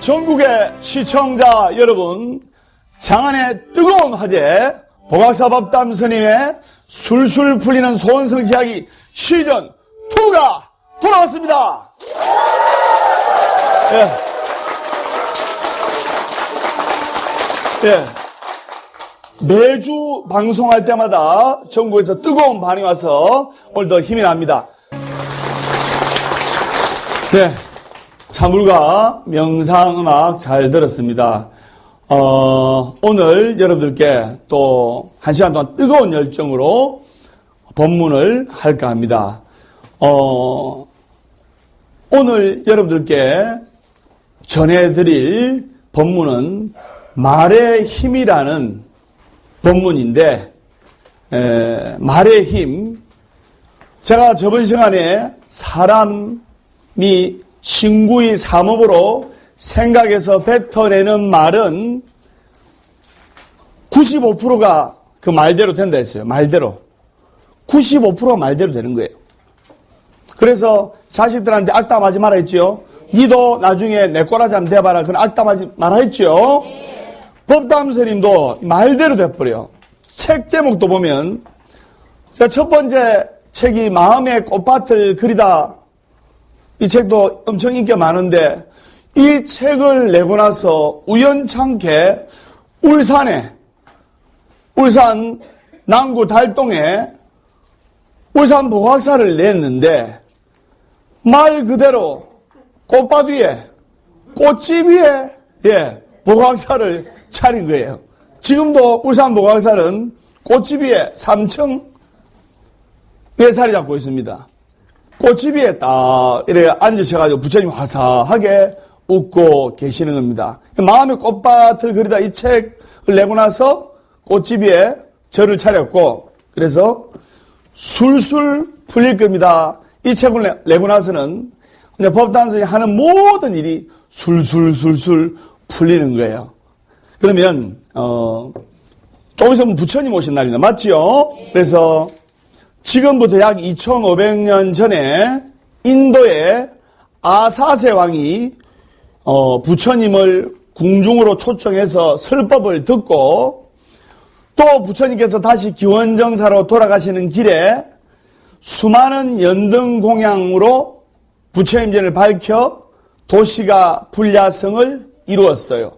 전국의 시청자 여러분, 장안의 뜨거운 화제 보각사법담 스님의 술술 풀리는 소원성취 이야기 시즌 2가 돌아왔습니다. 매주 방송할 때마다 전국에서 뜨거운 반응이 와서 오늘도 힘이 납니다. 찬물과 명상음악 잘 들었습니다. 오늘 여러분들께 또 1시간 동안 뜨거운 열정으로 법문을 할까 합니다. 오늘 여러분들께 전해드릴 법문은 말의 힘이라는 법문인데, 말의 힘, 제가 저번 시간에 사람이 신구의 삼업으로 생각해서 뱉어내는 말은 95%가 그 말대로 된다 했어요. 말대로. 95%가 말대로 되는 거예요. 그래서 자식들한테 악담하지 마라 했죠. 니도 나중에 내 꼬라지 한번 대봐라. 그건 악담하지 마라 했죠. 법담 스님도 말대로 돼버려요. 책 제목도 보면 제가 첫 번째 책이 마음의 꽃밭을 그리다, 이 책도 엄청 인기가 많은데 이 책을 내고 나서 우연찮게 울산 남구 달동에 울산 보각사를 냈는데 말 그대로 꽃밭 위에, 꽃집 위에 보각사를 차린 거예요. 지금도 울산 보각사는 꽃집 위에 3층에 자리 잡고 있습니다. 꽃집 위에 딱 이렇게 앉으셔가지고 부처님 화사하게 웃고 계시는 겁니다. 마음의 꽃밭을 그리다 이 책을 내고 나서 꽃집 위에 절을 차렸고, 그래서 술술 풀릴 겁니다. 이 책을 내고 나서는 법담선이 하는 모든 일이 술술 풀리는 거예요. 그러면 조금 있으면 부처님 오신 날입니다. 맞죠? 그래서 지금부터 약 2500년 전에 인도의 아사세 왕이 부처님을 궁중으로 초청해서 설법을 듣고 또 부처님께서 다시 기원정사로 돌아가시는 길에 수많은 연등공양으로 부처님전을 밝혀 도시가 불야성을 이루었어요.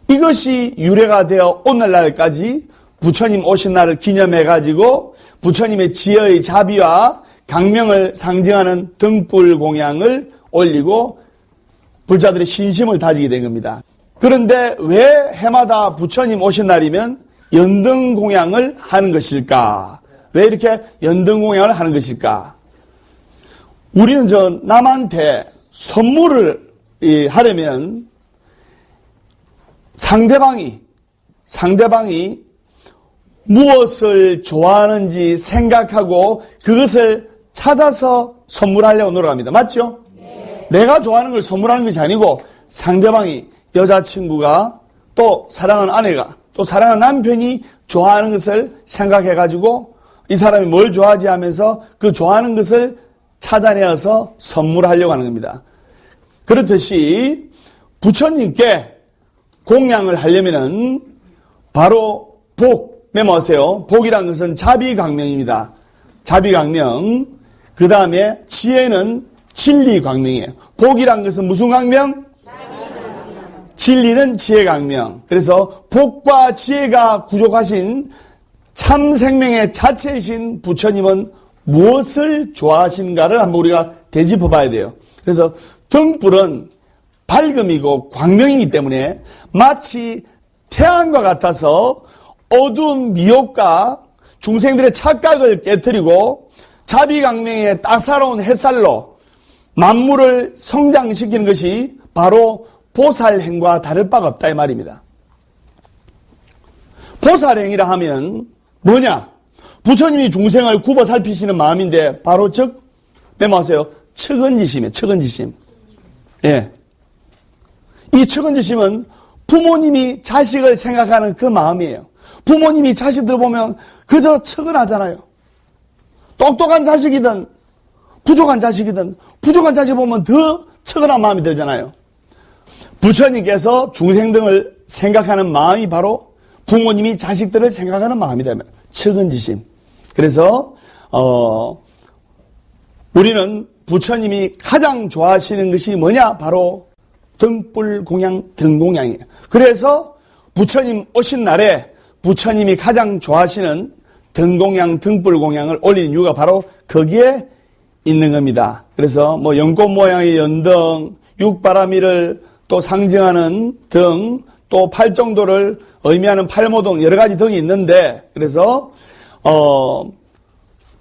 이것이 유래가 되어 오늘날까지 부처님 오신 날을 기념해가지고 부처님의 지혜의 자비와 강명을 상징하는 등불 공양을 올리고 불자들의 신심을 다지게 된 겁니다. 그런데 왜 해마다 부처님 오신 날이면 연등 공양을 하는 것일까? 왜 이렇게 연등 공양을 하는 것일까? 우리는 남한테 선물을 하려면 상대방이 무엇을 좋아하는지 생각하고 그것을 찾아서 선물하려고 노력합니다. 맞죠? 네. 내가 좋아하는 걸 선물하는 것이 아니고 상대방이, 여자친구가 또 사랑하는 아내가 또 사랑하는 남편이 좋아하는 것을 생각해가지고 이 사람이 뭘 좋아하지 하면서 그 좋아하는 것을 찾아내어서 선물하려고 하는 겁니다. 그렇듯이 부처님께 공양을 하려면은 바로 메모하세요. 복이란 것은 자비광명입니다. 자비광명. 그 다음에 지혜는 진리광명이에요. 복이란 것은 무슨 광명? 진리는 지혜광명. 그래서 복과 지혜가 구족하신 참 생명의 자체이신 부처님은 무엇을 좋아하시는가를 한번 우리가 되짚어 봐야 돼요. 그래서 등불은 밝음이고 광명이기 때문에 마치 태양과 같아서 어두운 미혹과 중생들의 착각을 깨뜨리고 자비광명의 따사로운 햇살로 만물을 성장시키는 것이 바로 보살행과 다를 바가 없다 이 말입니다. 보살행이라 하면 뭐냐? 부처님이 중생을 굽어 살피시는 마음인데 바로 즉 메모하세요. 측은지심이에요. 측은지심. 이 측은지심은 부모님이 자식을 생각하는 그 마음이에요. 부모님이 자식들 보면 그저 측은하잖아요. 똑똑한 자식이든 부족한 자식이든 부족한 자식 보면 더 측은한 마음이 들잖아요. 부처님께서 중생 등을 생각하는 마음이 바로 부모님이 자식들을 생각하는 마음이다. 측은지심. 그래서 우리는 부처님이 가장 좋아하시는 것이 뭐냐? 바로 등불 공양, 등공양이에요. 그래서 부처님 오신 날에 부처님이 가장 좋아하시는 등공양, 등불 공양을 올리는 이유가 바로 거기에 있는 겁니다. 그래서 뭐 연꽃 모양의 연등, 육바라미를 또 상징하는 등, 또 팔정도를 의미하는 팔모등 여러 가지 등이 있는데, 그래서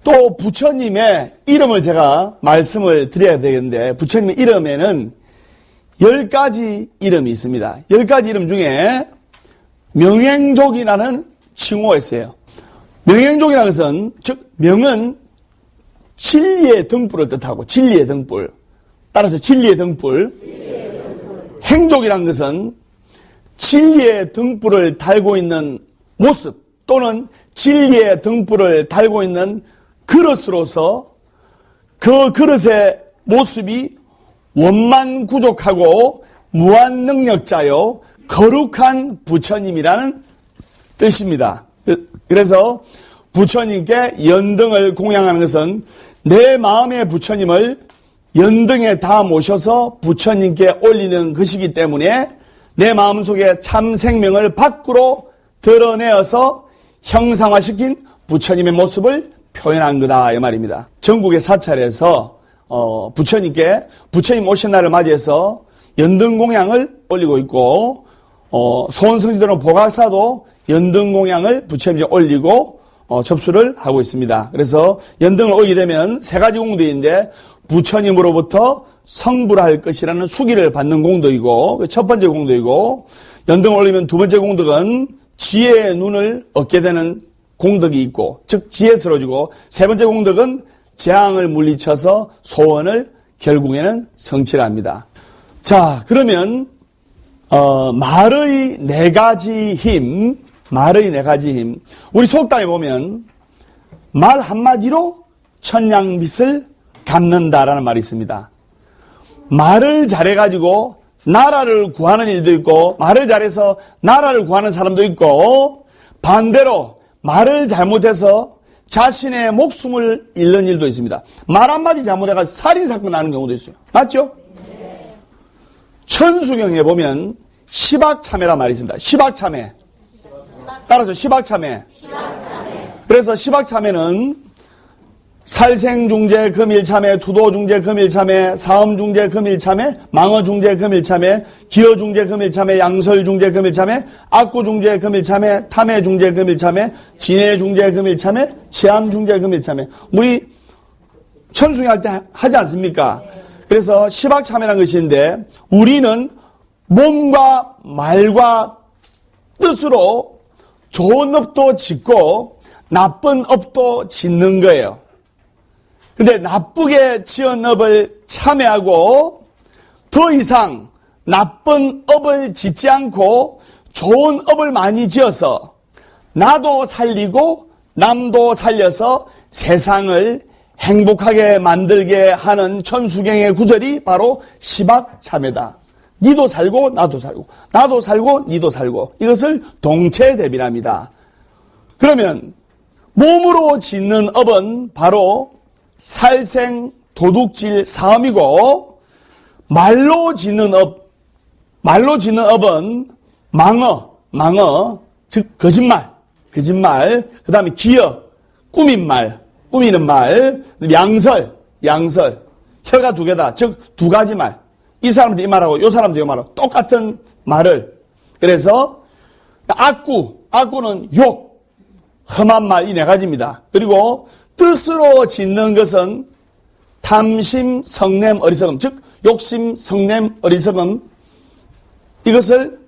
또 부처님의 이름을 제가 말씀을 드려야 되겠는데, 부처님의 이름에는 10가지 이름이 있습니다. 10가지 이름 중에 명행족이라는 칭호가 있어요. 명행족이라는 것은, 즉 명은 진리의 등불을 뜻하고, 진리의 등불. 따라서 진리의 등불. 행족이라는 것은 진리의 등불을 달고 있는 모습 또는 진리의 등불을 달고 있는 그릇으로서 그 그릇의 모습이 원만구족하고 무한능력자요 거룩한 부처님이라는 뜻입니다. 그래서 부처님께 연등을 공양하는 것은 내 마음의 부처님을 연등에 다 모셔서 부처님께 올리는 것이기 때문에 내 마음속에 참 생명을 밖으로 드러내어서 형상화시킨 부처님의 모습을 표현한 거다 이 말입니다. 전국의 사찰에서 부처님께 부처님 오신 날을 맞이해서 연등 공양을 올리고 있고 소원성지들은 보각사도 연등 공양을 부처님께 올리고 접수를 하고 있습니다. 그래서 연등을 올리게 되면 세 가지 공덕인데 부처님으로부터 성불할 것이라는 수기를 받는 공덕이고 첫 번째 공덕이고, 연등을 올리면 두 번째 공덕은 지혜의 눈을 얻게 되는 공덕이 있고, 즉 지혜스러워지고, 세 번째 공덕은 재앙을 물리쳐서 소원을 결국에는 성취를 합니다. 자, 그러면 말의 네 가지 힘, 말의 네 가지 힘. 우리 속담에 보면 말 한마디로 천냥빚을 갚는다라는 말이 있습니다. 말을 잘해가지고 나라를 구하는 일도 있고, 말을 잘해서 나라를 구하는 사람도 있고, 반대로 말을 잘못해서 자신의 목숨을 잃는 일도 있습니다. 말 한마디 잘못해가 살인사건 나는 경우도 있어요. 맞죠? 네. 천수경에 보면 시박참회란 말이 있습니다. 시박참회. 따라서 시박참회. 그래서 시박참회는 살생중재 금일참회, 투도중재 금일참회, 사음중재 금일참회, 망어중재 금일참회, 기어중재 금일참회, 양설중재 금일참회, 악구중재 금일참회, 탐해중재 금일참회, 진해중재 금일참회, 치암중재 금일참회. 우리 천수경 할 때 하지 않습니까? 그래서 시박참회라는 것인데, 우리는 몸과 말과 뜻으로 좋은 업도 짓고 나쁜 업도 짓는 거예요. 근데 나쁘게 지은 업을 참회하고 더 이상 나쁜 업을 짓지 않고 좋은 업을 많이 지어서 나도 살리고 남도 살려서 세상을 행복하게 만들게 하는 천수경의 구절이 바로 시박참회다. 니도 살고 나도 살고 나도 살고 니도 살고, 이것을 동체대비랍니다. 그러면 몸으로 짓는 업은 바로 살생, 도둑질, 사음이고, 말로 짓는 업은 망어, 즉 거짓말, 그 다음에 기어, 꾸미는 말, 양설, 혀가 두 개다, 즉 두 가지 말. 이 사람도 이 말하고 이 사람도 이 말하고 똑같은 말을. 그래서 악구는 욕, 험한 말, 이 네 가지입니다. 그리고 뜻으로 짓는 것은 탐심, 성냄, 어리석음, 즉 욕심, 성냄, 어리석음, 이것을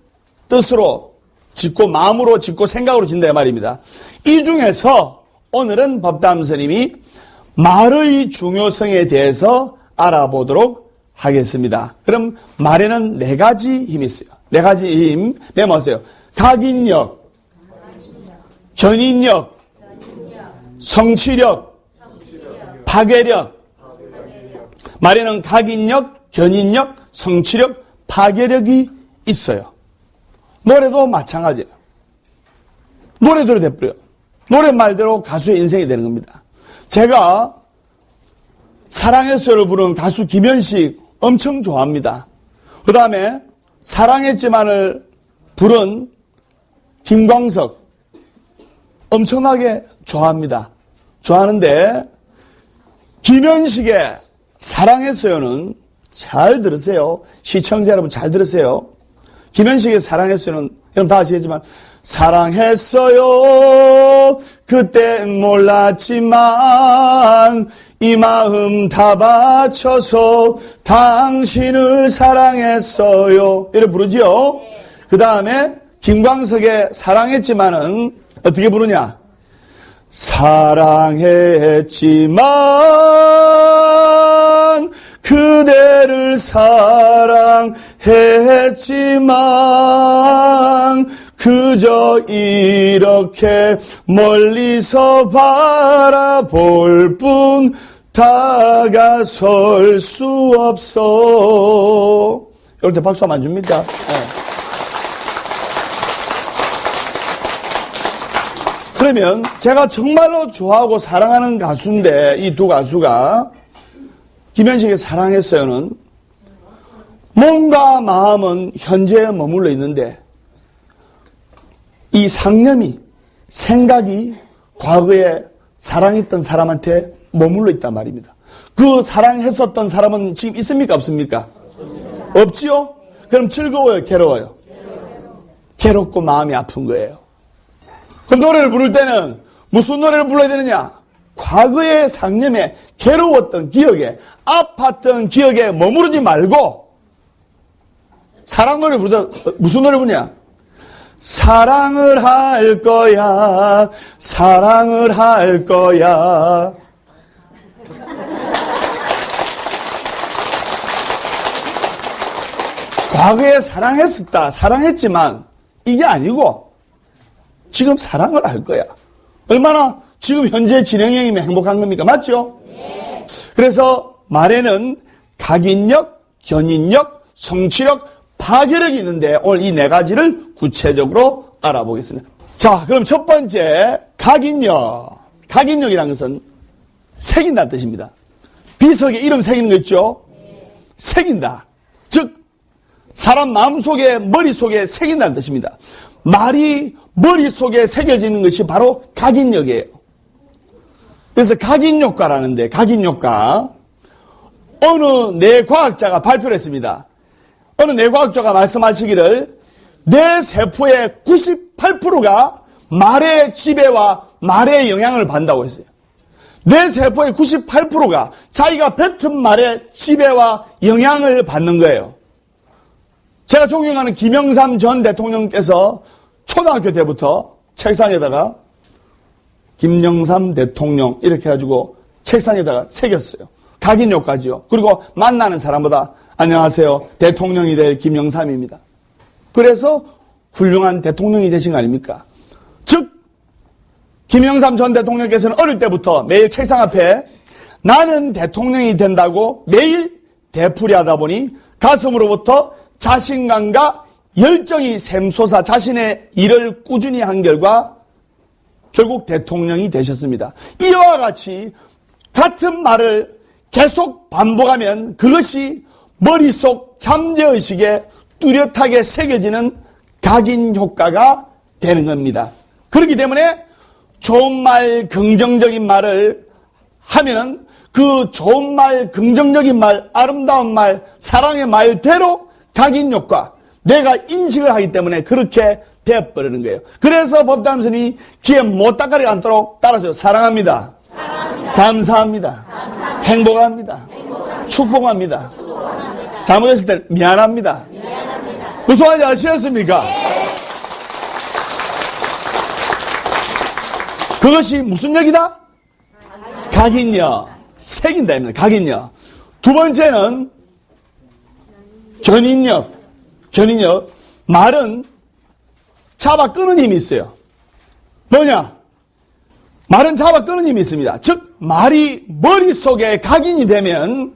뜻으로 짓고 마음으로 짓고 생각으로 짓는다 말입니다. 이 중에서 오늘은 법담 스님이 말의 중요성에 대해서 알아보도록 하겠습니다. 그럼 말에는 네 가지 힘이 있어요. 네 가지 힘 메모하세요. 각인력, 견인력, 성취력, 파괴력. 말에는 각인력, 견인력, 성취력, 파괴력이 있어요. 노래도 마찬가지예요. 노래대로 돼버려요. 노랫말대로 가수의 인생이 되는 겁니다. 제가 사랑했어요를 부른 가수 김현식 엄청 좋아합니다. 그 다음에 사랑했지만을 부른 김광석 엄청나게 좋아합니다. 좋아하는데 김현식의 사랑했어요는 잘 들으세요. 시청자 여러분 잘 들으세요. 김현식의 사랑했어요는 여러분 다 아시겠지만 사랑했어요. 그땐 몰랐지만 이 마음 다 바쳐서 당신을 사랑했어요. 이렇게 부르죠. 그 다음에 김광석의 사랑했지만은 어떻게 부르냐. 사랑했지만 그대를 사랑했지만 그저 이렇게 멀리서 바라볼 뿐 다가설 수 없어. 이럴 때 박수 안 줍니까? 네. 그러면 제가 정말로 좋아하고 사랑하는 가수인데 이 두 가수가 김현식의 사랑했어요는 몸과 마음은 현재에 머물러 있는데 이 상념이 생각이 과거에 사랑했던 사람한테 머물러 있단 말입니다. 그 사랑했었던 사람은 지금 있습니까 없습니까? 없지요? 그럼 즐거워요 괴로워요? 괴롭고 마음이 아픈 거예요. 그 노래를 부를 때는 무슨 노래를 불러야 되느냐? 과거의 상념에 괴로웠던 기억에 아팠던 기억에 머무르지 말고 사랑 노래 부르다 무슨 노래 부르냐? 사랑을 할 거야 사랑을 할 거야. 과거에 사랑했었다 사랑했지만 이게 아니고 지금 사랑을 할 거야. 얼마나 지금 현재 진행형이면 행복한 겁니까? 맞죠? 네. 그래서 말에는 각인력, 견인력, 성취력, 파괴력이 있는데 오늘 이 네 가지를 구체적으로 알아보겠습니다. 자, 그럼 첫 번째 각인력. 각인력이라는 것은 새긴다는 뜻입니다. 비석에 이름 새기는 거 있죠? 네. 새긴다. 즉 사람 마음속에 머릿속에 새긴다는 뜻입니다. 말이 머릿속에 새겨지는 것이 바로 각인력이에요. 그래서 각인효과라는데 각인효과 어느 뇌과학자가 발표를 했습니다. 어느 뇌과학자가 말씀하시기를 뇌 세포의 98%가 말의 지배와 말의 영향을 받는다고 했어요. 뇌 세포의 98%가 자기가 뱉은 말의 지배와 영향을 받는 거예요. 제가 존경하는 김영삼 전 대통령께서 초등학교 때부터 책상에다가 김영삼 대통령 이렇게 해가지고 책상에다가 새겼어요. 각인효과지요. 그리고 만나는 사람보다 안녕하세요. 대통령이 될 김영삼입니다. 그래서 훌륭한 대통령이 되신 거 아닙니까? 즉 김영삼 전 대통령께서는 어릴 때부터 매일 책상 앞에 나는 대통령이 된다고 매일 되풀이하다 보니 가슴으로부터 자신감과 열정이 샘솟아 자신의 일을 꾸준히 한 결과 결국 대통령이 되셨습니다. 이와 같이 같은 말을 계속 반복하면 그것이 머릿속 잠재의식에 뚜렷하게 새겨지는 각인 효과가 되는 겁니다. 그렇기 때문에 좋은 말, 긍정적인 말을 하면 그 좋은 말, 긍정적인 말, 아름다운 말, 사랑의 말대로 각인 효과, 내가 인식을 하기 때문에 그렇게 되어버리는 거예요. 그래서 법담 스님이 귀에 못닦아리가 않도록 따라서 사랑합니다. 사랑합니다. 감사합니다. 감사합니다. 행복합니다. 축복합니다. 잘못했을 때 미안합니다. 무슨 말인지 아시겠습니까? 네. 그것이 무슨 역이다? 각인력. 새긴다. 각인력. 두 번째는 견인력. 견인력. 말은 잡아 끄는 힘이 있어요. 뭐냐? 말은 잡아 끄는 힘이 있습니다. 즉 말이 머릿속에 각인이 되면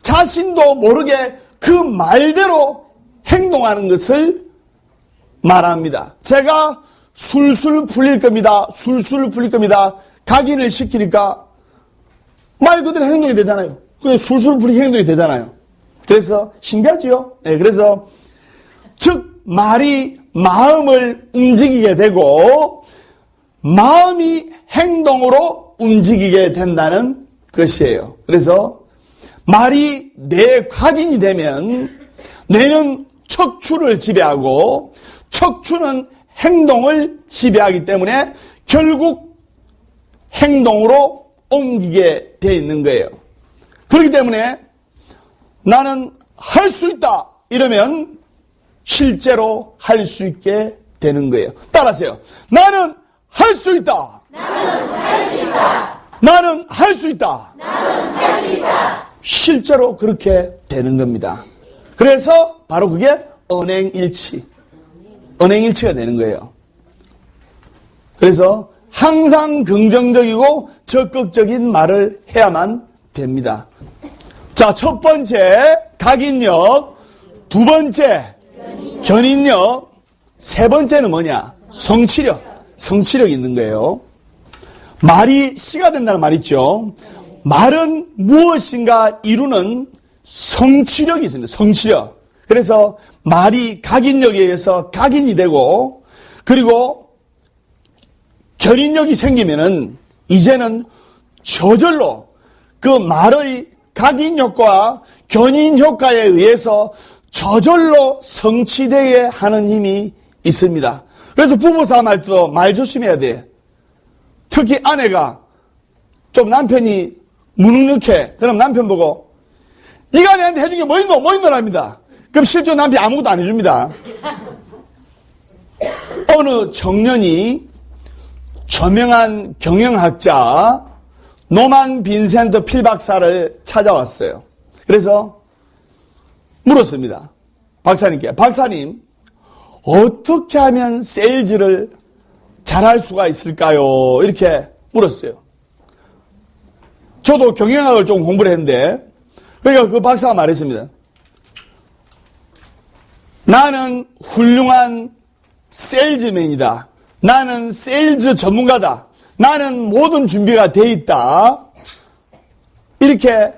자신도 모르게 그 말대로 행동하는 것을 말합니다. 제가 술술 풀릴 겁니다. 술술 풀릴 겁니다. 각인을 시키니까 말 그대로 행동이 되잖아요. 그냥 술술 풀린 행동이 되잖아요. 그래서 신기하지요? 네, 그래서 즉 말이 마음을 움직이게 되고 마음이 행동으로 움직이게 된다는 것이에요. 그래서 말이 뇌에 각인이 되면 뇌는 척추를 지배하고 척추는 행동을 지배하기 때문에 결국 행동으로 옮기게 되어 있는 거예요. 그렇기 때문에 나는 할 수 있다 이러면 실제로 할 수 있게 되는 거예요. 따라하세요. 나는 할 수 있다. 나는 할 수 있다. 나는 할 수 있다. 나는 할 수 있다. 실제로 그렇게 되는 겁니다. 그래서 바로 그게 언행일치. 언행일치가 되는 거예요. 그래서 항상 긍정적이고 적극적인 말을 해야만 됩니다. 자, 첫 번째 각인력, 두 번째 견인력, 세 번째는 뭐냐? 성취력. 성취력이 있는 거예요. 말이 씨가 된다는 말 있죠. 말은 무엇인가 이루는 성취력이 있습니다. 성취력. 그래서 말이 각인력에 의해서 각인이 되고 그리고 견인력이 생기면은 이제는 저절로 그 말의 각인효과, 견인효과에 의해서 저절로 성취되게 하는 힘이 있습니다. 그래서 부부싸움 할 때도 말 조심해야 돼. 특히 아내가 좀 남편이 무능력해. 그럼 남편 보고 네가 내한테 해준 게 뭐 있노? 뭐 있노랍니다. 그럼 실제 남편이 아무것도 안 해줍니다. 어느 청년이 저명한 경영학자 노만 빈센트 필 박사를 찾아왔어요. 그래서 물었습니다. 박사님께. 박사님, 어떻게 하면 세일즈를 잘할 수가 있을까요? 이렇게 물었어요. 저도 경영학을 좀 공부를 했는데 그러니까 그 박사가 말했습니다. 나는 훌륭한 세일즈맨이다. 나는 세일즈 전문가다. 나는 모든 준비가 돼 있다. 이렇게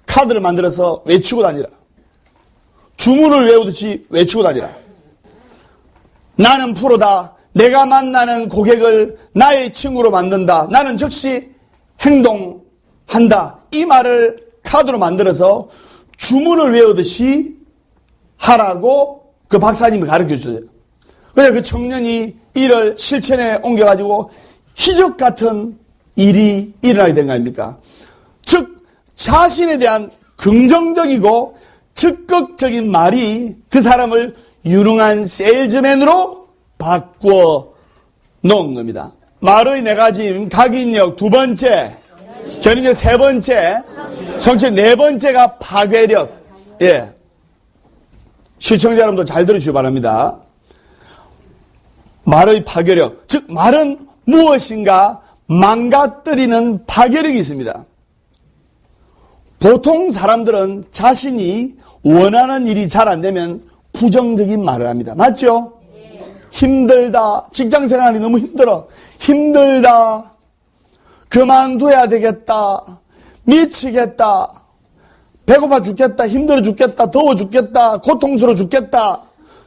카드를 만들어서 외치고 다니라. 주문을 외우듯이 외치고 다니라. 나는 프로다. 내가 만나는 고객을 나의 친구로 만든다. 나는 즉시 행동한다. 이 말을 카드로 만들어서 주문을 외우듯이 하라고 그 박사님이 가르쳐 주셨어요. 그래서 그 청년이 이를 실천에 옮겨가지고 기적 같은 일이 일어나게 된 거 아닙니까? 즉 자신에 대한 긍정적이고 적극적인 말이 그 사람을 유능한 세일즈맨으로 바꾸어 놓은 겁니다. 말의 네 가지 각인력 두 번째, 견인력 세 번째, 성취 네 번째가 파괴력. 예. 시청자 여러분도 잘 들으시기 바랍니다. 말의 파괴력. 즉 말은 무엇인가 망가뜨리는 파괴력이 있습니다. 보통 사람들은 자신이 원하는 일이 잘 안 되면 부정적인 말을 합니다. 맞죠? 힘들다. 직장생활이 너무 힘들어. 힘들다. 그만둬야 되겠다. 미치겠다. 배고파 죽겠다. 힘들어 죽겠다. 더워 죽겠다. 고통스러워 죽겠다.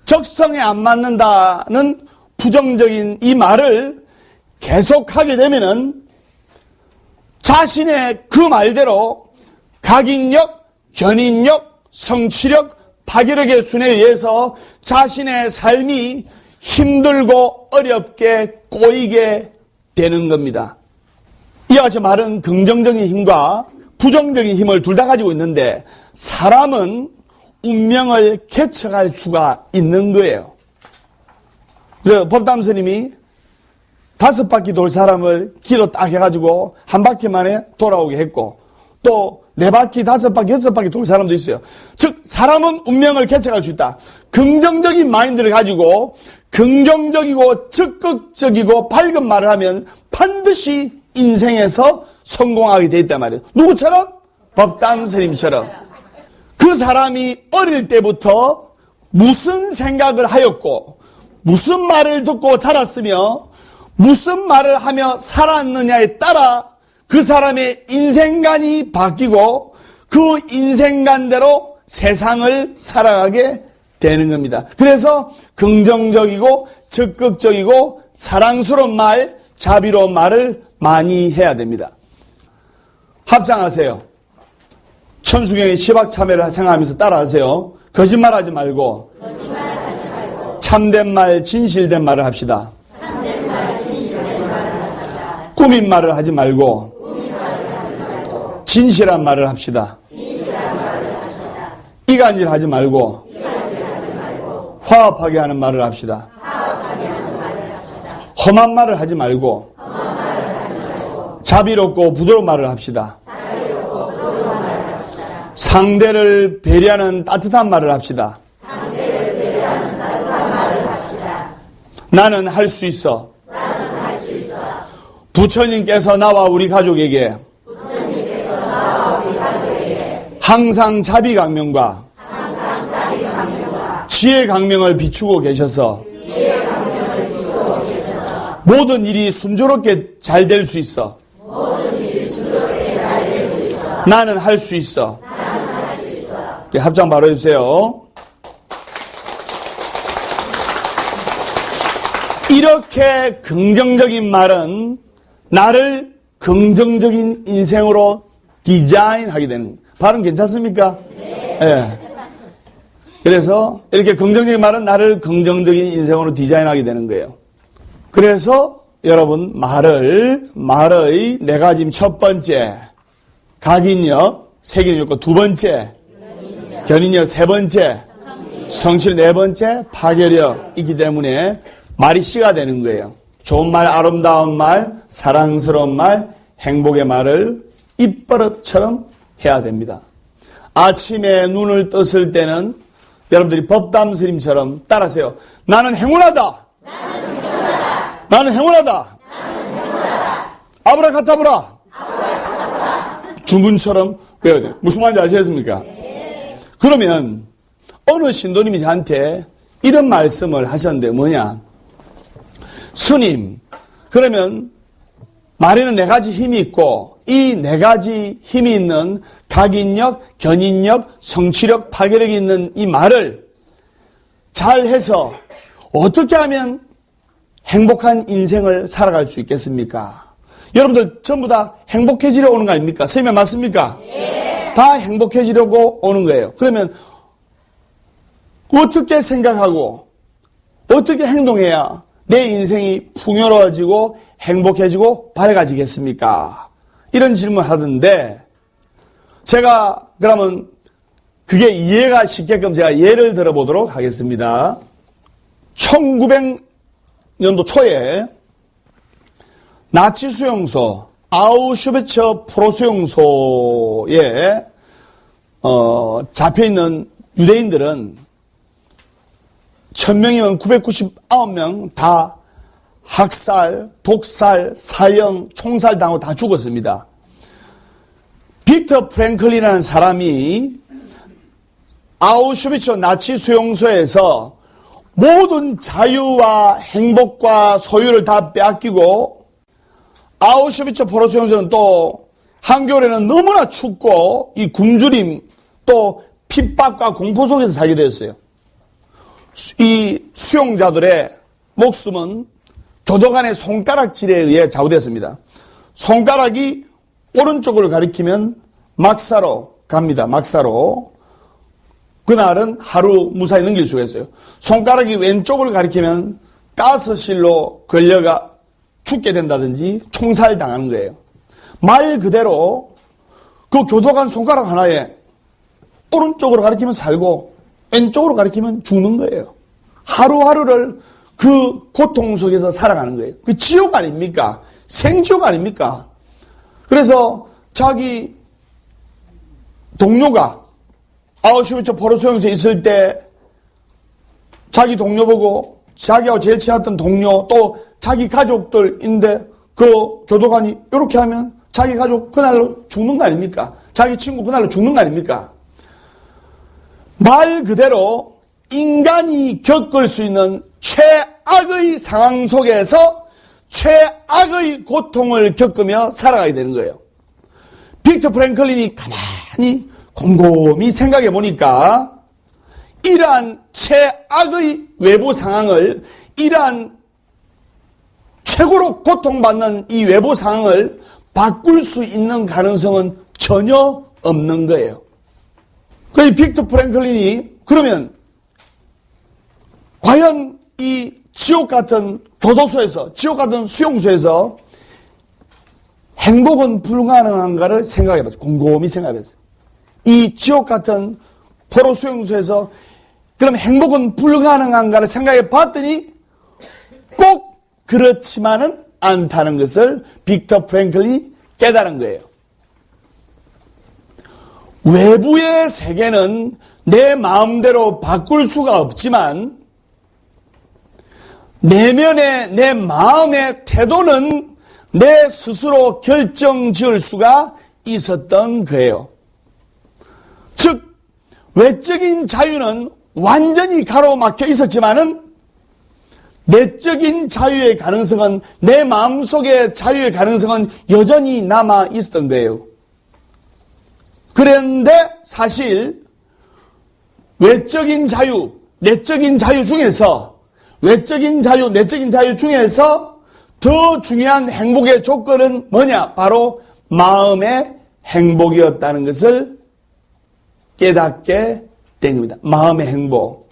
적성에 안 맞는다는 부정적인 이 말을 계속하게 되면은 자신의 그 말대로 각인력, 견인력, 성취력, 파괴력의 순에 의해서 자신의 삶이 힘들고 어렵게 꼬이게 되는 겁니다. 이와 같이 말은 긍정적인 힘과 부정적인 힘을 둘 다 가지고 있는데 사람은 운명을 개척할 수가 있는 거예요. 그래서 법담 스님이 5바퀴 돌 사람을 기도 딱 해가지고 한 바퀴 만에 돌아오게 했고 또 4바퀴, 5바퀴, 6바퀴 돌 사람도 있어요. 즉 사람은 운명을 개척할 수 있다. 긍정적인 마인드를 가지고 긍정적이고 적극적이고 밝은 말을 하면 반드시 인생에서 성공하게 돼 있단 말이에요. 누구처럼? 법담 스님처럼. 그 사람이 어릴 때부터 무슨 생각을 하였고 무슨 말을 듣고 자랐으며 무슨 말을 하며 살았느냐에 따라 그 사람의 인생관이 바뀌고 그 인생관대로 세상을 살아가게 되는 겁니다. 그래서 긍정적이고 적극적이고 사랑스러운 말, 자비로운 말을 많이 해야 됩니다. 합장하세요. 천수경의 시박참회를 생각하면서 따라하세요. 거짓말하지 말고 참된 말, 진실된 말을 합시다. 꾸민 말을 하지 말고 진실한 말을 합시다. 이간질 하지 말고 화합하게 하는 말을 합시다. 험한 말을 하지 말고 자비롭고 부드러운 말을 합시다. 상대를 배려하는 따뜻한 말을 합시다. 나는 할 수 있어. 부처님께서 나와 우리 가족에게 항상 자비 강명과 지혜 강명을 비추고 계셔서 모든 일이 순조롭게 잘 될 수 있어. 나는 할 수 있어. 합장 바로 해주세요. 이렇게 긍정적인 말은 나를 긍정적인 인생으로 디자인하게 되는, 발음 괜찮습니까? 네. 그래서 이렇게 긍정적인 말은 나를 긍정적인 인생으로 디자인하게 되는 거예요. 그래서 여러분 말의 내가 지금 첫 번째 각인력, 색인력 두 번째 견인력 세 번째 성취력 네 번째 파괴력 있기 때문에 말이 씨가 되는 거예요. 좋은 말, 아름다운 말, 사랑스러운 말, 행복의 말을 입버릇처럼 해야 됩니다. 아침에 눈을 떴을 때는 여러분들이 법담 스님처럼 따라하세요. 나는 행운하다. 나는 행운하다. 아브라카타브라. 주문처럼 외워야 돼요. 무슨 말인지 아시겠습니까? 그러면 어느 신도님이 저한테 이런 말씀을 하셨는데 뭐냐? 스님, 그러면 말에는 네 가지 힘이 있고 이 네 가지 힘이 있는 각인력, 견인력, 성취력, 파괴력이 있는 이 말을 잘해서 어떻게 하면 행복한 인생을 살아갈 수 있겠습니까? 여러분들 전부 다 행복해지려고 오는 거 아닙니까? 선생님 맞습니까? 네. 다 행복해지려고 오는 거예요. 그러면 어떻게 생각하고 어떻게 행동해야 내 인생이 풍요로워지고 행복해지고 밝아지겠습니까? 이런 질문을 하던데 제가 그러면 그게 이해가 쉽게끔 제가 예를 들어보도록 하겠습니다. 1900년도 초에 나치 수용소 아우슈비츠 포로수용소에 잡혀있는 유대인들은 1000명이면 999명 다 학살, 독살, 사형, 총살당하고 다 죽었습니다. 빅터 프랭클린이라는 사람이 아우슈비츠 나치 수용소에서 모든 자유와 행복과 소유를 다 빼앗기고 아우슈비츠 포로수용소는 또 한겨울에는 너무나 춥고 이 굶주림 또 핍박과 공포 속에서 살게 되었어요. 이 수용자들의 목숨은 교도관의 손가락질에 의해 좌우됐습니다. 손가락이 오른쪽을 가리키면 막사로 갑니다. 막사로. 그날은 하루 무사히 넘길 수가 있어요. 손가락이 왼쪽을 가리키면 가스실로 걸려가 죽게 된다든지 총살당하는 거예요. 말 그대로 그 교도관 손가락 하나에 오른쪽으로 가리키면 살고 왼쪽으로 가리키면 죽는 거예요. 하루하루를 그 고통 속에서 살아가는 거예요. 그 지옥 아닙니까? 생지옥 아닙니까? 그래서 자기 동료가 아우슈비츠 포로수용소에 있을 때 자기 동료 보고 자기하고 제일 친했던 동료 또 자기 가족들인데 그 교도관이 이렇게 하면 자기 가족 그날로 죽는 거 아닙니까? 자기 친구 그날로 죽는 거 아닙니까? 말 그대로 인간이 겪을 수 있는 최악의 상황 속에서 최악의 고통을 겪으며 살아가게 되는 거예요. 빅터 프랭클린이 가만히 곰곰이 생각해 보니까 이러한 최악의 외부 상황을, 이러한 최고로 고통받는 이 외부 상황을 바꿀 수 있는 가능성은 전혀 없는 거예요. 그래서 빅터 프랭클린이 그러면 과연 이 지옥 같은 교도소에서, 지옥 같은 수용소에서 행복은 불가능한가를 생각해봤어요. 곰곰이 생각해봤어요. 이 지옥 같은 포로 수용소에서 그럼 행복은 불가능한가를 생각해봤더니 꼭 그렇지만은 않다는 것을 빅터 프랭클린이 깨달은 거예요. 외부의 세계는 내 마음대로 바꿀 수가 없지만 내면의 내 마음의 태도는 내 스스로 결정 지을 수가 있었던 거예요. 즉 외적인 자유는 완전히 가로막혀 있었지만은 내적인 자유의 가능성은, 내 마음속의 자유의 가능성은 여전히 남아 있었던 거예요. 그런데 사실 외적인 자유, 내적인 자유 중에서, 외적인 자유, 내적인 자유 중에서 더 중요한 행복의 조건은 뭐냐? 바로 마음의 행복이었다는 것을 깨닫게 된 겁니다. 마음의 행복.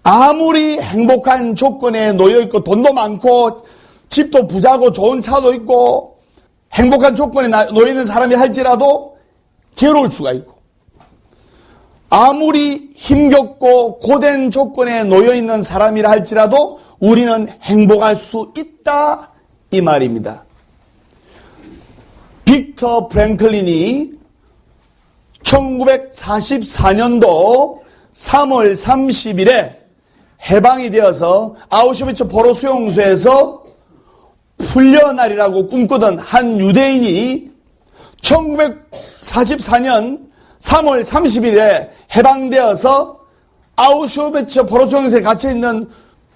아무리 행복한 조건에 놓여있고 돈도 많고 집도 부자고 좋은 차도 있고 행복한 조건에 놓여있는 사람이 할지라도 괴로울 수가 있고, 아무리 힘겹고 고된 조건에 놓여있는 사람이라 할지라도 우리는 행복할 수 있다, 이 말입니다. 빅터 프랭클린이 1944년도 3월 30일에 해방이 되어서 아우슈비츠 포로 수용소에서 풀려날이라고 꿈꾸던 한 유대인이 1944년 3월 30일에 해방되어서 아우슈비츠 포로 수용소에 갇혀있는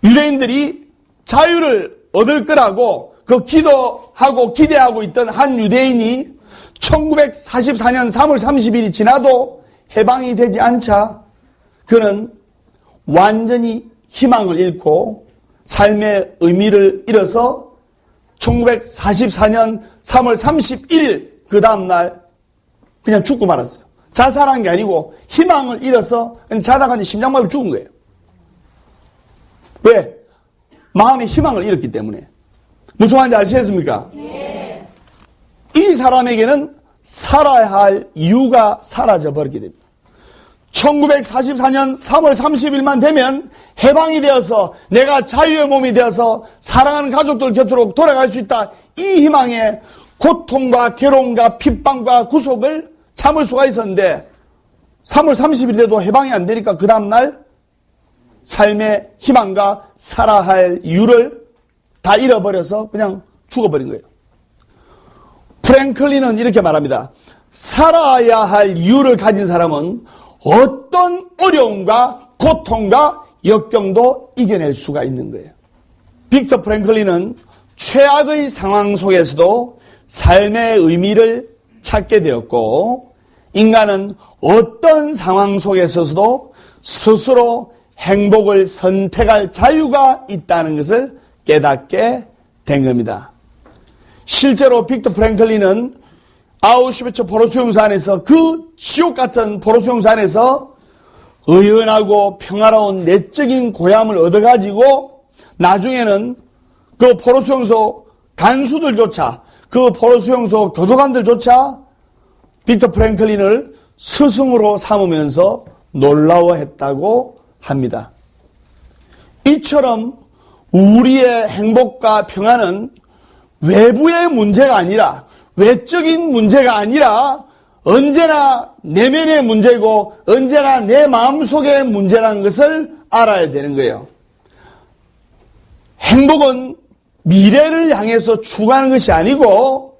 유대인들이 자유를 얻을 거라고 그 기도하고 기대하고 있던 한 유대인이 1944년 3월 30일이 지나도 해방이 되지 않자 그는 완전히 희망을 잃고 삶의 의미를 잃어서 1944년 3월 31일 그 다음날 그냥 죽고 말았어요. 자살한 게 아니고 희망을 잃어서 자다가 심장마비로 죽은 거예요. 왜? 마음의 희망을 잃었기 때문에. 무슨 말인지 아시겠습니까? 네. 이 사람에게는 살아야 할 이유가 사라져 버리게 됩니다. 1944년 3월 30일만 되면 해방이 되어서 내가 자유의 몸이 되어서 사랑하는 가족들 곁으로 돌아갈 수 있다. 이 희망에 고통과 괴로움과 핍박과 구속을 참을 수가 있었는데 3월 30일 돼도 해방이 안 되니까 그 다음날 삶의 희망과 살아야 할 이유를 다 잃어버려서 그냥 죽어버린 거예요. 프랭클린은 이렇게 말합니다. 살아야 할 이유를 가진 사람은 어떤 어려움과 고통과 역경도 이겨낼 수가 있는 거예요. 빅터 프랭클린은 최악의 상황 속에서도 삶의 의미를 찾게 되었고, 인간은 어떤 상황 속에서도 스스로 행복을 선택할 자유가 있다는 것을 깨닫게 된 겁니다. 실제로 빅터 프랭클린은 아우슈비츠 포로수용소 안에서, 그 지옥 같은 포로수용소 안에서 의연하고 평화로운 내적인 고향을 얻어가지고 나중에는 그 포로수용소 간수들조차, 그 포로수용소 교도관들조차 빅터 프랭클린을 스승으로 삼으면서 놀라워했다고 합니다. 이처럼 우리의 행복과 평안은 외부의 문제가 아니라, 외적인 문제가 아니라 언제나 내면의 문제고 언제나 내 마음속의 문제라는 것을 알아야 되는 거예요. 행복은 미래를 향해서 추구하는 것이 아니고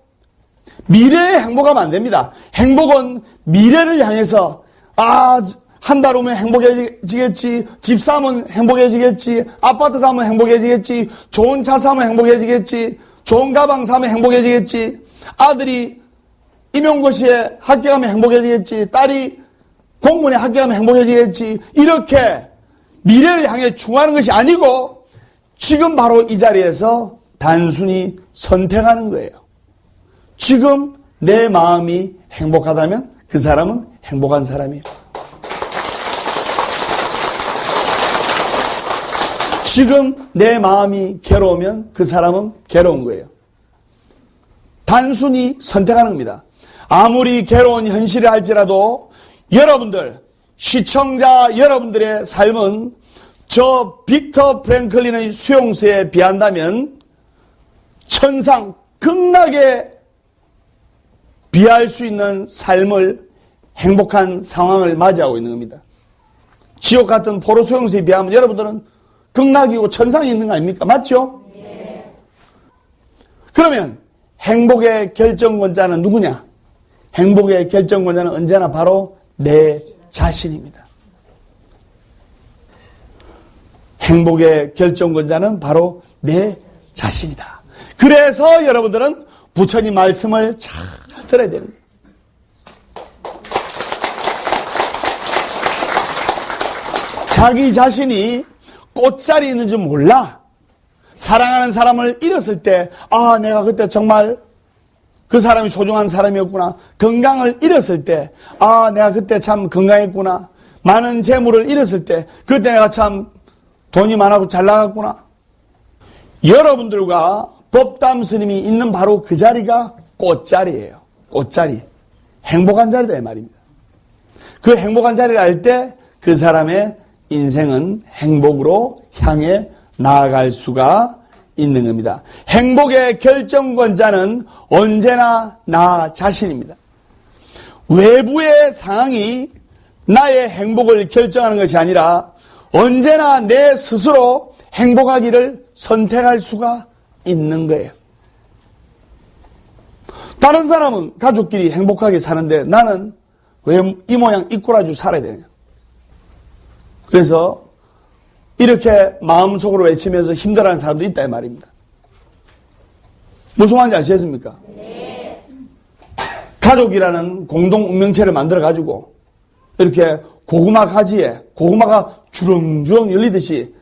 미래에 행복하면 안 됩니다. 행복은 미래를 향해서 한 달 오면 행복해지겠지, 집 사면 행복해지겠지, 아파트 사면 행복해지겠지, 좋은 차 사면 행복해지겠지, 좋은 가방 사면 행복해지겠지, 아들이 임용고시에 합격하면 행복해지겠지, 딸이 공무원에 합격하면 행복해지겠지, 이렇게 미래를 향해 추구하는 것이 아니고 지금 바로 이 자리에서 단순히 선택하는 거예요. 지금 내 마음이 행복하다면 그 사람은 행복한 사람이에요. 지금 내 마음이 괴로우면 그 사람은 괴로운 거예요. 단순히 선택하는 겁니다. 아무리 괴로운 현실을 할지라도 여러분들, 시청자 여러분들의 삶은 저 빅터 프랭클린의 수용소에 비한다면 천상 극락에 비할 수 있는 삶을, 행복한 상황을 맞이하고 있는 겁니다. 지옥 같은 포로 수용소에 비하면 여러분들은 극락이고 천상이 있는 거 아닙니까? 맞죠? 네. 그러면 행복의 결정권자는 누구냐? 행복의 결정권자는 언제나 바로 내 자신입니다. 행복의 결정권자는 바로 내 자신이다. 그래서 여러분들은 부처님 말씀을 잘 들어야 되는 거예요. 자기 자신이 꽃자리에 있는 줄 몰라. 사랑하는 사람을 잃었을 때, 아, 내가 그때 정말 그 사람이 소중한 사람이었구나. 건강을 잃었을 때, 아, 내가 그때 참 건강했구나. 많은 재물을 잃었을 때, 그때 내가 참 돈이 많아고 잘 나갔구나. 여러분들과 법담 스님이 있는 바로 그 자리가 꽃자리예요. 꽃자리. 행복한 자리다 이 말입니다. 그 행복한 자리를 알 때 그 사람의 인생은 행복으로 향해 나아갈 수가 있는 겁니다. 행복의 결정권자는 언제나 나 자신입니다. 외부의 상황이 나의 행복을 결정하는 것이 아니라 언제나 내 스스로 행복하기를 선택할 수가 있는 거예요. 다른 사람은 가족끼리 행복하게 사는데 나는 왜 이 모양 이 꼴아주고 살아야 되냐. 그래서 이렇게 마음속으로 외치면서 힘들어하는 사람도 있다 이 말입니다. 무슨 말인지 아시겠습니까? 네. 가족이라는 공동 운명체를 만들어가지고 이렇게 고구마 가지에 고구마가 주렁주렁 열리듯이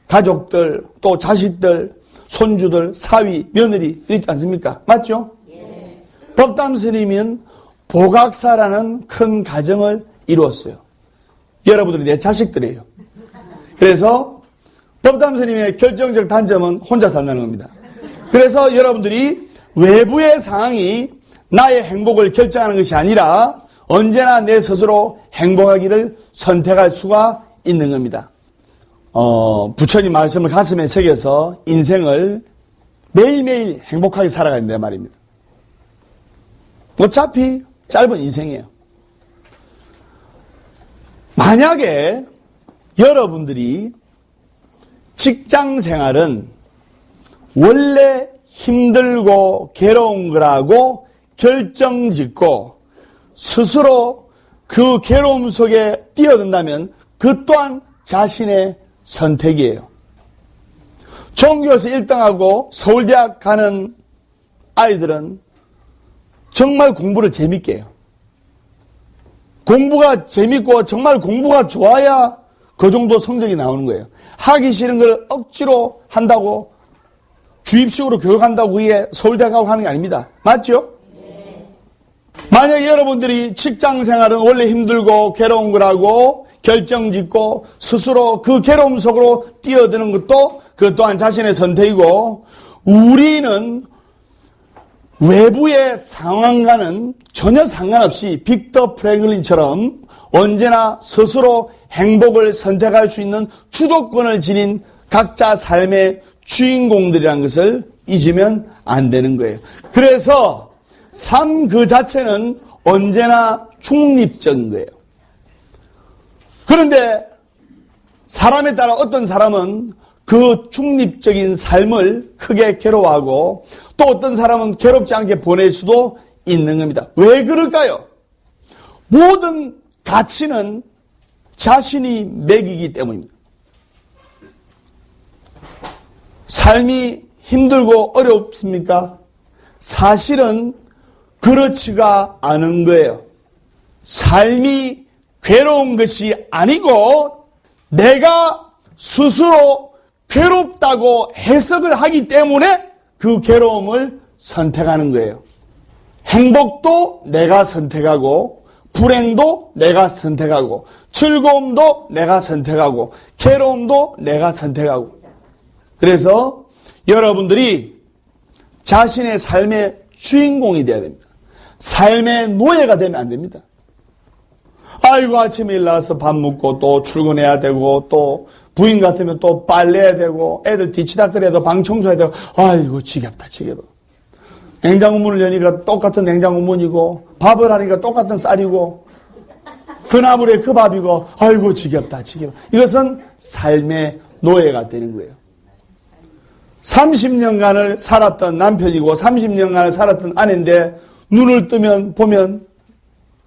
가족들, 또 자식들, 손주들, 사위, 며느리 이렇지 않습니까? 맞죠? 네. 법담 스님은 보각사라는 큰 가정을 이루었어요. 여러분들이 내 자식들이에요. 그래서 법담 스님의 결정적 단점은 혼자 산다는 겁니다. 그래서 여러분들이 외부의 상황이 나의 행복을 결정하는 것이 아니라 언제나 내 스스로 행복하기를 선택할 수가 있는 겁니다. 부처님 말씀을 가슴에 새겨서 인생을 매일매일 행복하게 살아가야 된단 말입니다. 어차피 짧은 인생이에요. 만약에 여러분들이 직장 생활은 원래 힘들고 괴로운 거라고 결정짓고 스스로 그 괴로움 속에 뛰어든다면 그 또한 자신의 선택이에요. 종교에서 1등하고 서울대학 가는 아이들은 정말 공부를 재밌게 해요. 공부가 재밌고 정말 공부가 좋아야 그 정도 성적이 나오는 거예요. 하기 싫은 걸 억지로 한다고 주입식으로 교육한다고 그게 서울대 가고 하는 게 아닙니다. 맞죠? 네. 만약에 여러분들이 직장 생활은 원래 힘들고 괴로운 거라고 결정짓고 스스로 그 괴로움 속으로 뛰어드는 것도 그 또한 자신의 선택이고 우리는 외부의 상황과는 전혀 상관없이 빅터 프랭클린처럼 언제나 스스로 행복을 선택할 수 있는 주도권을 지닌 각자 삶의 주인공들이라는 것을 잊으면 안 되는 거예요. 그래서 삶 그 자체는 언제나 중립적인 거예요. 그런데 사람에 따라 어떤 사람은 그 중립적인 삶을 크게 괴로워하고 또 어떤 사람은 괴롭지 않게 보낼 수도 있는 겁니다. 왜 그럴까요? 모든 가치는 자신이 맥이기 때문입니다. 삶이 힘들고 어렵습니까? 사실은 그렇지가 않은 거예요. 삶이 괴로운 것이 아니고 내가 스스로 괴롭다고 해석을 하기 때문에 그 괴로움을 선택하는 거예요. 행복도 내가 선택하고 불행도 내가 선택하고 즐거움도 내가 선택하고 괴로움도 내가 선택하고. 그래서 여러분들이 자신의 삶의 주인공이 되어야 됩니다. 삶의 노예가 되면 안 됩니다. 아이고 아침에 일어나서 밥 먹고 또 출근해야 되고 또 부인 같으면 또 빨래해야 되고 애들 뒤치다거려도 방 청소해야 되고 아이고 지겹다 지겨워. 냉장고 문을 여니까 똑같은 냉장고 문이고 밥을 하니까 똑같은 쌀이고 그 나물에 그 밥이고 아이고 지겹다 지겨워. 이것은 삶의 노예가 되는 거예요. 30년간을 살았던 남편이고 30년간을 살았던 아내인데 눈을 뜨면 보면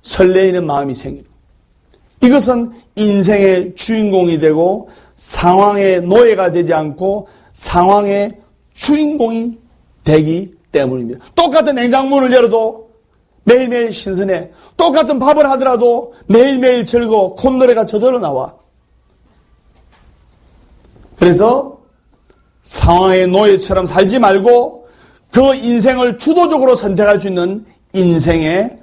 설레이는 마음이 생깁니다. 이것은 인생의 주인공이 되고 상황의 노예가 되지 않고 상황의 주인공이 되기 때문입니다. 똑같은 냉장고를 열어도 매일매일 신선해. 똑같은 밥을 하더라도 매일매일 즐거워. 콧노래가 저절로 나와. 그래서 상황의 노예처럼 살지 말고 그 인생을 주도적으로 선택할 수 있는 인생의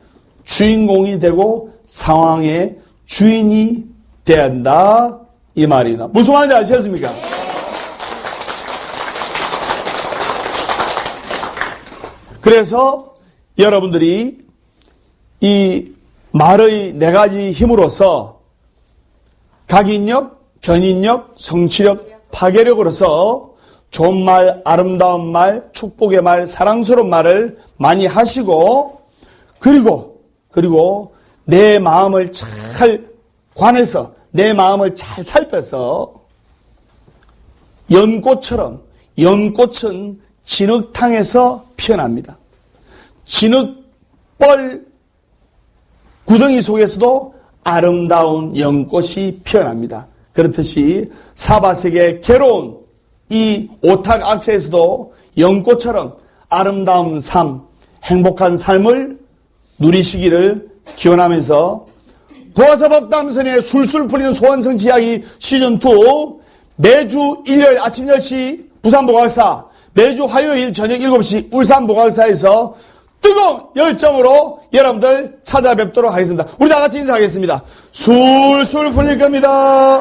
주인공이 되고 상황의 주인이 돼야 한다 이 말이다. 무슨 말인지 아시겠습니까? 그래서 여러분들이 이 말의 네 가지 힘으로서 각인력, 견인력, 성취력, 파괴력으로서 좋은 말, 아름다운 말, 축복의 말, 사랑스러운 말을 많이 하시고 그리고 내 마음을 잘 관해서 내 마음을 잘 살펴서 연꽃은 진흙탕에서 피어납니다. 진흙벌 구덩이 속에서도 아름다운 연꽃이 피어납니다. 그렇듯이 사바세계 괴로운 이 오탁 악세에서도 연꽃처럼 아름다운 삶, 행복한 삶을 누리시기를 기원하면서 도화사법담선의 술술 풀리는 소원성 지하기 시즌2 매주 일요일 아침 10시 부산보각사, 매주 화요일 저녁 7시 울산보각사에서 뜨거운 열정으로 여러분들 찾아뵙도록 하겠습니다. 우리 다 같이 인사하겠습니다. 술술 풀릴 겁니다.